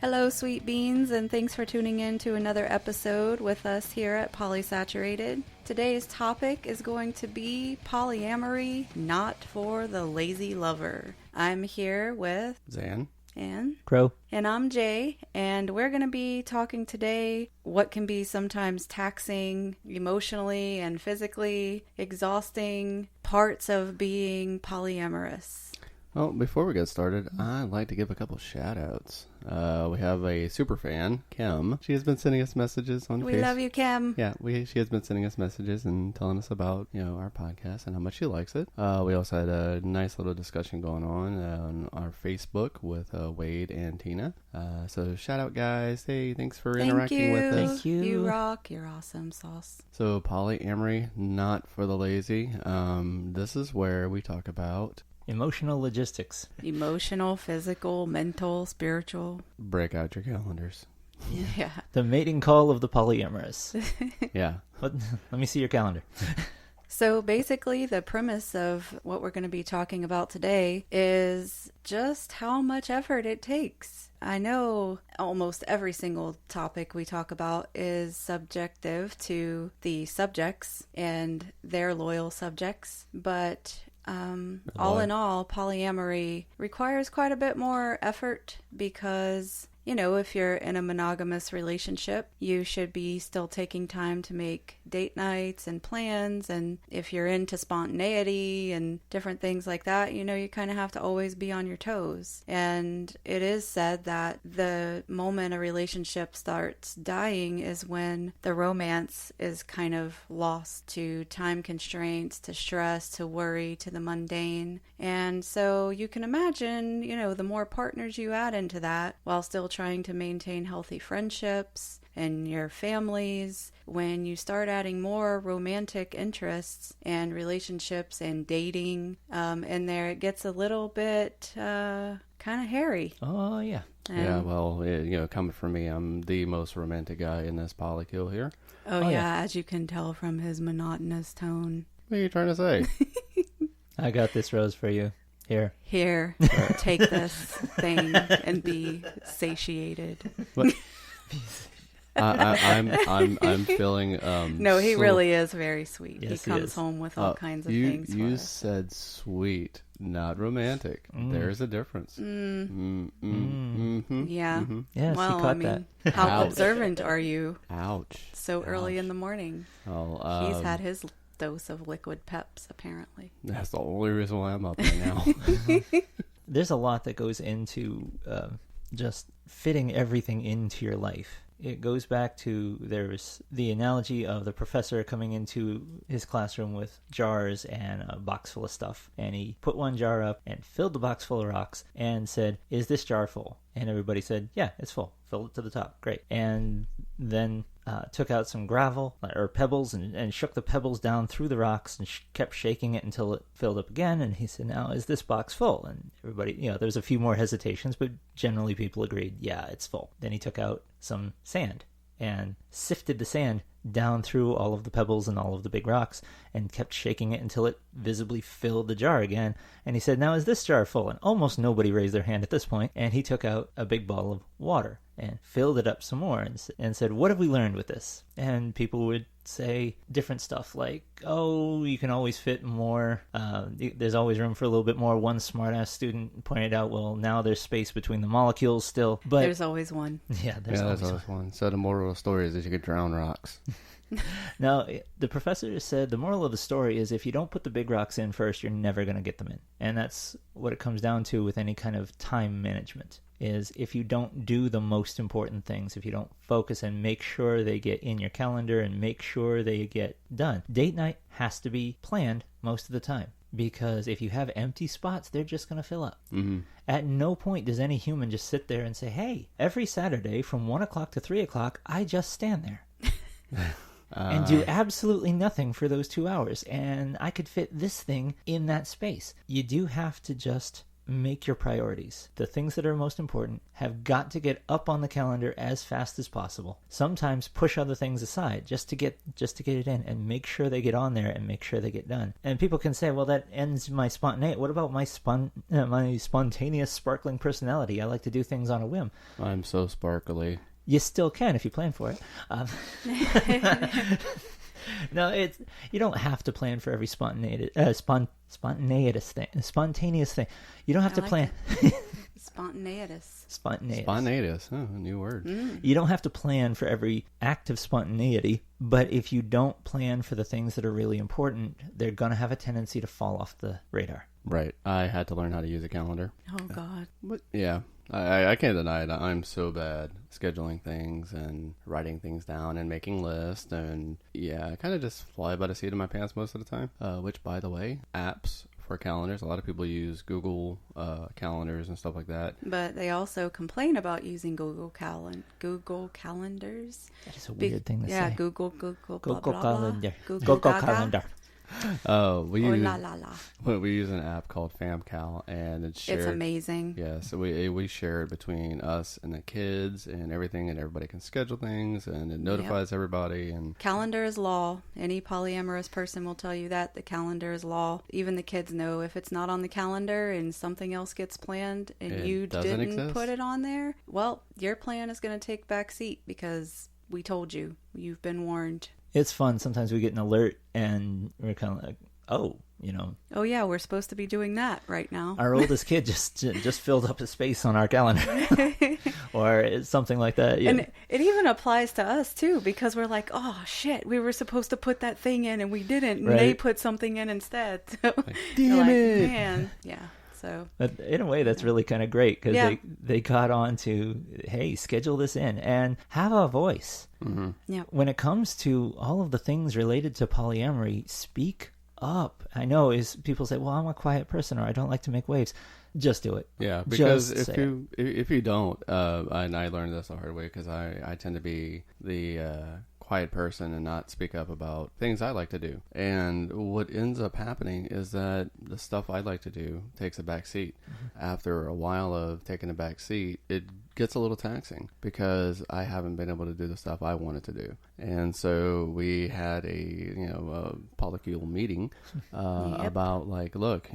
Hello, sweet beans, and thanks for tuning in to another episode with us here at Polysaturated. Today's topic is going to be polyamory, not for the lazy lover. I'm here with Zan and Crow. And I'm Jay, and we're going to be talking today what can be sometimes taxing emotionally and physically exhausting parts of being polyamorous. Well, before we get started, I'd like to give a couple shout-outs. We have a super fan, Kim. She has been sending us messages on Facebook. We love you, Kim. Yeah, she has been sending us messages and telling us about, our podcast and how much she likes it. We also had a nice little discussion going on our Facebook with Wade and Tina. So shout out, guys. Hey, thanks for interacting with us. Thank you. You rock. You're awesome, Sauce. So polyamory, not for the lazy. This is where we talk about Emotional logistics. Emotional, physical, mental, spiritual. break out your calendars. Yeah. The mating call of the polyamorous. Yeah. Let me see your calendar. So basically, the premise of what we're going to be talking about today is just how much effort it takes. I know almost every single topic we talk about is subjective to the subjects and their loyal subjects, but all in all, polyamory requires quite a bit more effort because, if you're in a monogamous relationship, you should be still taking time to make date nights and plans. And if you're into spontaneity and different things like that, you kind of have to always be on your toes. And it is said that the moment a relationship starts dying is when the romance is kind of lost to time constraints, to stress, to worry, to the mundane. And so you can imagine, the more partners you add into that while still trying to maintain healthy friendships and your families, when you start adding more romantic interests and relationships and dating in there, it gets a little bit kind of hairy. Oh, yeah. Yeah, well, coming from me, I'm the most romantic guy in this polykill here. Oh, yeah, as you can tell from his monotonous tone. What are you trying to say? I got this rose for you. Here, take this thing and be satiated. What? I'm feeling. No, he really is very sweet. Yes, he comes home with all kinds of things. You said sweet, not romantic. There's a difference. Yeah. Yes, well, he caught that. How Ouch. observant are you? Ouch. So early in the morning. Oh, He's had his dose of liquid peps, apparently. That's the only reason why I'm up right now. There's a lot that goes into just fitting everything into your life. It goes back to, there's the analogy of the professor coming into his classroom with jars and a box full of stuff. And he put one jar up and filled the box full of rocks and said, "Is this jar full?" And everybody said, "Yeah, it's full." Filled it to the top. Great. And then took out some gravel or pebbles and shook the pebbles down through the rocks and kept shaking it until it filled up again. And he said, "Now, is this box full?" And everybody, there was a few more hesitations, but generally people agreed, yeah, it's full. Then he took out some sand and sifted the sand down through all of the pebbles and all of the big rocks and kept shaking it until it visibly filled the jar again. And he said, "Now, is this jar full?" And almost nobody raised their hand at this point. And he took out a big bottle of water and filled it up some more and said, "What have we learned with this?" And people would say different stuff like, "Oh, you can always fit more. There's always room for a little bit more." One smartass student pointed out, "Well, now there's space between the molecules still." But there's always one. Yeah, there's always one. So the moral of the story is that you could drown rocks. Now, the professor said the moral of the story is if you don't put the big rocks in first, you're never going to get them in. And that's what it comes down to with any kind of time management, is if you don't do the most important things, if you don't focus and make sure they get in your calendar and make sure they get done. Date night has to be planned most of the time, because if you have empty spots, they're just going to fill up. Mm-hmm. At no point does any human just sit there and say, "Hey, every Saturday from 1 o'clock to 3 o'clock, I just stand there." And do absolutely nothing for those 2 hours, and I could fit this thing in that space. You do have to just make your priorities. The things that are most important have got to get up on the calendar as fast as possible. Sometimes push other things aside just to get it in, and make sure they get on there and make sure they get done. And people can say, well, that ends my spontaneity. What about my spontaneous, sparkling personality? I like to do things on a whim. I'm so sparkly. You still can if you plan for it. No, you don't have to plan for every spontaneous thing. You don't have to plan. Spontaneous. Spontaneous. Oh, a new word. You don't have to plan for every act of spontaneity, but if you don't plan for the things that are really important, they're going to have a tendency to fall off the radar. Right. I had to learn how to use a calendar. Oh, God. But yeah. I can't deny it. I'm so bad scheduling things and writing things down and making lists. And yeah, I kind of just fly by the seat of my pants most of the time. Which, by the way, apps for calendars. A lot of people use Google calendars and stuff like that. But they also complain about using Google Calendars. That is a weird thing to say. Yeah, Google blah, blah, blah. Calendar. Google Calendar. We use an app called FamCal, and it's shared. It's amazing. Yeah, so we share it between us and the kids and everything, and everybody can schedule things, and it notifies everybody. And calendar is law. Any polyamorous person will tell you that the calendar is law. Even the kids know if it's not on the calendar and something else gets planned and you didn't put it on there, well, your plan is going to take back seat because we told you. You've been warned. It's fun. Sometimes we get an alert and we're kind of like, oh yeah, we're supposed to be doing that right now. Our oldest kid just filled up his space on our calendar or something like that. Yeah. And it even applies to us too, because we're like, oh shit, we were supposed to put that thing in and we didn't, and they put something in instead. So damn it, man. Yeah. So in a way, that's really kind of great because they got on to, hey, schedule this in and have a voice. Mm-hmm. Yeah. When it comes to all of the things related to polyamory, speak up. I know people say, well, I'm a quiet person or I don't like to make waves. Just do it. Yeah, because if you don't, and I learned this the hard way because I tend to be the quiet person and not speak up about things I like to do. And what ends up happening is that the stuff I like to do takes a back seat. Mm-hmm. After a while of taking a back seat, it gets a little taxing because I haven't been able to do the stuff I wanted to do. And so we had a polycule meeting about like, look,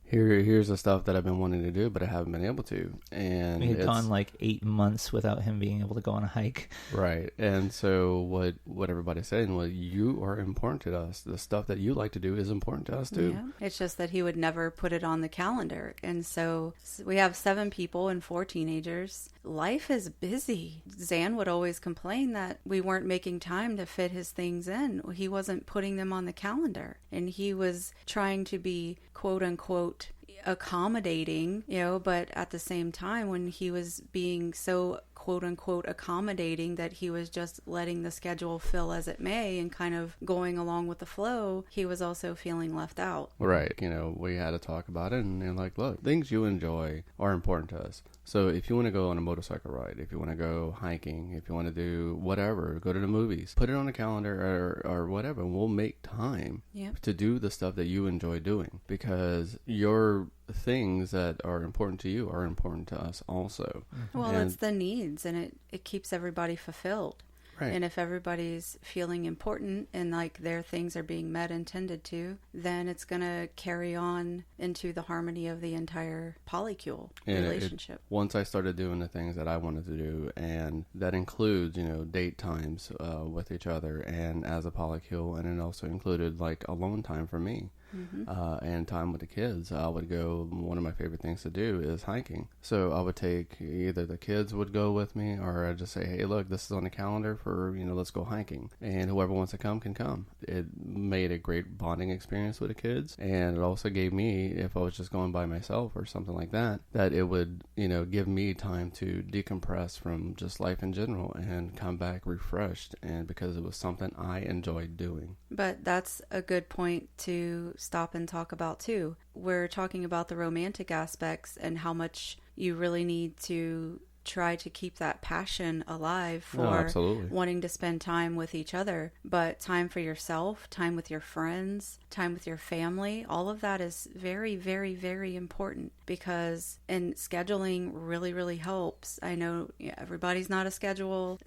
here's the stuff that I've been wanting to do, but I haven't been able to. And we had gone like 8 months without him being able to go on a hike. Right. And so what everybody's saying was, you are important to us. The stuff that you like to do is important to us too. Yeah. It's just that he would never put it on the calendar. And so we have 7 people and 4 teenagers. Life is busy. Zan would always complain that we weren't making time to fit his things in. He wasn't putting them on the calendar. And he was trying to be, quote unquote, accommodating, but at the same time, when he was being so quote unquote accommodating that he was just letting the schedule fill as it may and kind of going along with the flow, he was also feeling left out. Right. We had to talk about it, and they're like, look, things you enjoy are important to us. So if you want to go on a motorcycle ride, if you want to go hiking, if you want to do whatever, go to the movies, put it on the calendar or whatever, and we'll make time to do the stuff that you enjoy doing, because your things that are important to you are important to us also. Well, it's the needs, and it keeps everybody fulfilled. Right. And if everybody's feeling important and like their things are being met and tended to, then it's going to carry on into the harmony of the entire polycule relationship. Once I started doing the things that I wanted to do, and that includes, date times with each other and as a polycule, and it also included like alone time for me. Mm-hmm. And time with the kids. I would go, one of my favorite things to do is hiking. So I would take, either the kids would go with me, or I'd just say, hey, look, this is on the calendar for, let's go hiking. And whoever wants to come can come. It made a great bonding experience with the kids. And it also gave me, if I was just going by myself or something like that it would, give me time to decompress from just life in general and come back refreshed. And because it was something I enjoyed doing. But that's a good point to stop and talk about too. We're talking about the romantic aspects and how much you really need to try to keep that passion alive for absolutely. wanting to spend time with each other. But time for yourself, time with your friends, time with your family, all of that is very, very, very important, because and scheduling really, really helps. I know everybody's not a scheduler.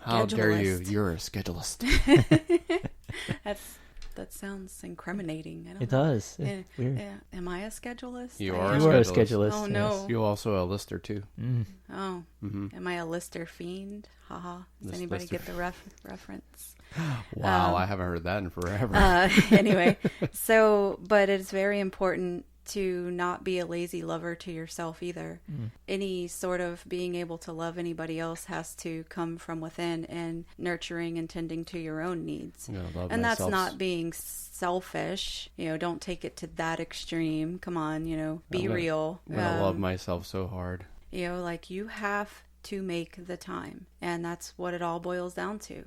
How dare you? You're a schedulist. That sounds incriminating. I don't It know. does. It's weird. Am I a schedulist? You I are am. You are a schedulist. schedulist. Oh, yes. no. You're also a lister too. Mm. Oh, Mm-hmm. am I a lister fiend? Haha. Does anybody Lister get the reference? Wow, I haven't heard that in forever. Anyway, but it's very important to not be a lazy lover to yourself either. Any sort of being able to love anybody else has to come from within and nurturing and tending to your own needs. And that's not being selfish. Don't take it to that extreme. Come on, be real. I'm gonna love myself so hard. Like you have to make the time. And that's what it all boils down to.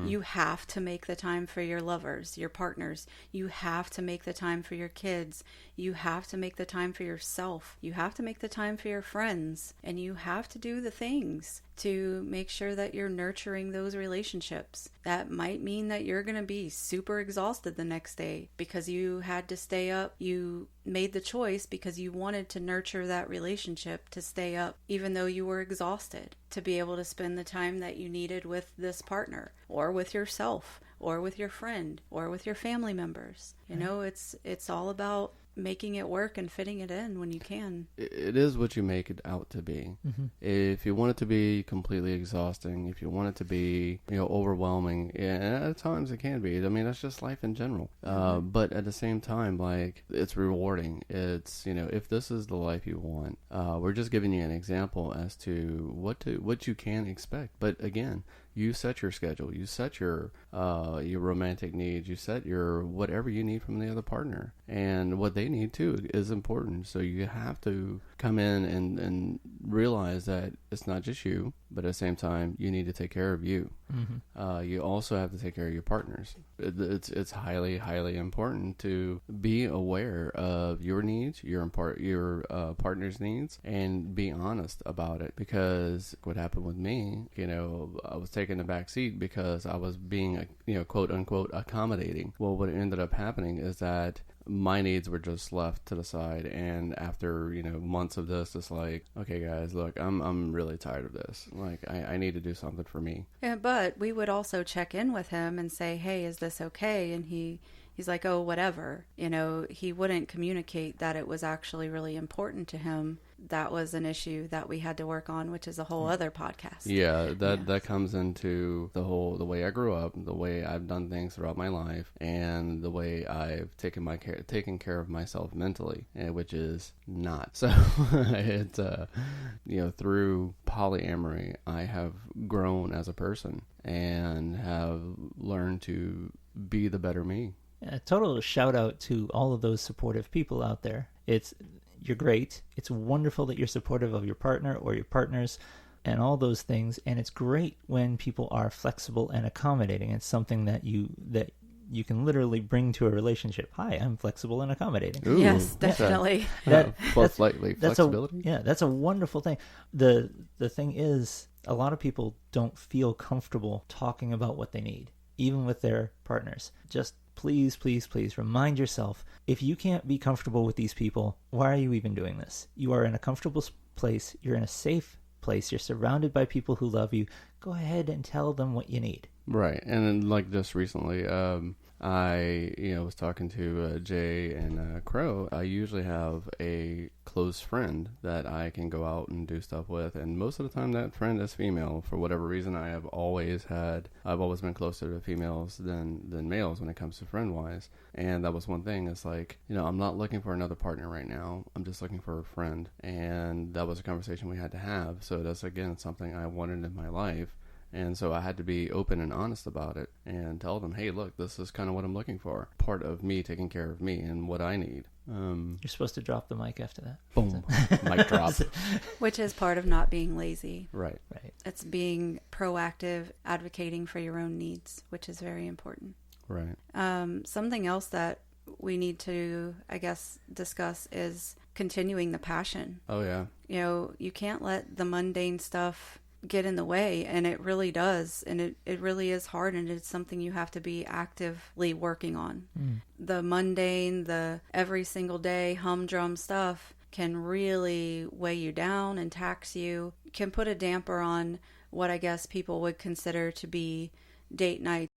You have to make the time for your lovers, your partners. You have to make the time for your kids. You have to make the time for yourself. You have to make the time for your friends. And you have to do the things to make sure that you're nurturing those relationships. That might mean that you're going to be super exhausted the next day because you had to stay up. You made the choice because you wanted to nurture that relationship to stay up, even though you were exhausted, to be able to spend the time that you needed with this partner or with yourself or with your friend or with your family members. It's all about making it work and fitting it in when you can. It is what you make it out to be. Mm-hmm. If you want it to be completely exhausting, if you want it to be, overwhelming, and at times it can be. I mean, that's just life in general. Mm-hmm. But at the same time, like, it's rewarding. It's, if this is the life you want, we're just giving you an example as to what you can expect. But again, you set your schedule, you set your romantic needs, you set your whatever you need from the other partner, and what they need too is important. So you have to come in and realize that it's not just you, but at the same time you need to take care of you. Mm-hmm. You also have to take care of your partners. It's highly, highly important to be aware of your needs, your partner's needs, and be honest about it. Because what happened with me, I was taking the back seat because I was being, quote unquote, accommodating. Well, what ended up happening is that my needs were just left to the side, and after months of this, it's like, okay guys, look, I'm really tired of this. Like, I need to do something for me. Yeah, but we would also check in with him and say, hey, is this okay? And he's like, oh, whatever. He wouldn't communicate that it was actually really important to him. That was an issue that we had to work on, which is a whole other podcast. Yeah, that comes into the way I grew up, the way I've done things throughout my life, and the way I've taken care of myself mentally, which is not. So it's through polyamory, I have grown as a person and have learned to be the better me. A total shout out to all of those supportive people out there. You're great. It's wonderful that you're supportive of your partner or your partners and all those things. And it's great when people are flexible and accommodating. It's something that you can literally bring to a relationship. Hi, I'm flexible and accommodating. Ooh, yes, definitely. Flexibility. That's a wonderful thing. The thing is, a lot of people don't feel comfortable talking about what they need, even with their partners. Just please, please, please remind yourself, if you can't be comfortable with these people, why are you even doing this? You are in a comfortable place. You're in a safe place. You're surrounded by people who love you. Go ahead and tell them what you need. Right. And then, like, just recently, I was talking to Jay and Crow. I usually have a close friend that I can go out and do stuff with, and most of the time that friend is female. For whatever reason, I've always been closer to females than males when it comes to friend wise. And that was one thing. It's like, I'm not looking for another partner right now. I'm just looking for a friend. And that was a conversation we had to have. So that's, again, something I wanted in my life. And so I had to be open and honest about it and tell them, hey, look, this is kind of what I'm looking for. Part of me taking care of me and what I need. You're supposed to drop the mic after that. Boom. Mic drop. Which is part of not being lazy. Right. It's being proactive, advocating for your own needs, which is very important. Right. Something else that we need to, I guess, discuss is continuing the passion. Oh, yeah. You know, you can't let the mundane stuff get in the way, and it really does, and it really is hard, and it's something you have to be actively working on. The mundane, the every single day humdrum stuff can really weigh you down and tax you, can put a damper on what I guess people would consider to be date nights